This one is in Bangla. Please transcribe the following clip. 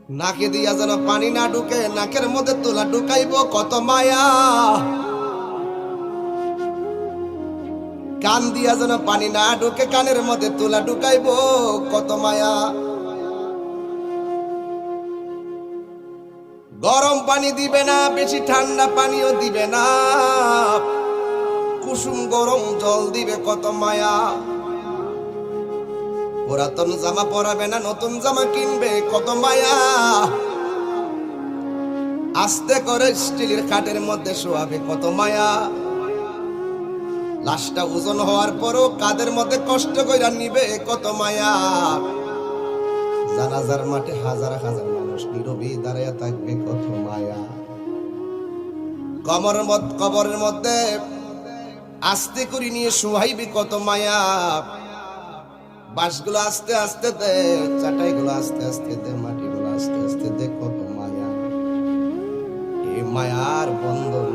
নাকে দিয়া যেন পানি না ঢুকে, নাকের মধ্যে তোলা ঢুকাইব কত মায়া। কান দিয়া যেন পানি না ঢুকে, কানের মধ্যে তোলা ঢুকাইব কত মায়া। গরম পানি দিবে না, বেশি ঠান্ডা পানিও দিবে না, কুসুম গরম জল দিবে কত মায়া। পুরাতন জামা পরাবে না, নতুন জামা কিনবে কত মায়া। আস্তে করে স্টিলের খাটের মধ্যে শোয়াবে কত মায়া। লাশটা ওজন হওয়ার পরও কাদের মধ্যে কষ্ট কইরা নিবে কত মায়া। জানাজার মাঠে হাজার হাজার মানুষ নীরবে দাঁড়াইয়া থাকবে কত মায়া। কবরের মধ্যে আস্তে করে নিয়ে শোয়াইবে কত মায়া। বাঁশগুলো আস্তে আস্তে দে, চাটাইগুলো আস্তে আস্তে দে, মাটিগুলো আস্তে আস্তে দে, কত মায়া। এই মায়ার বন্ধন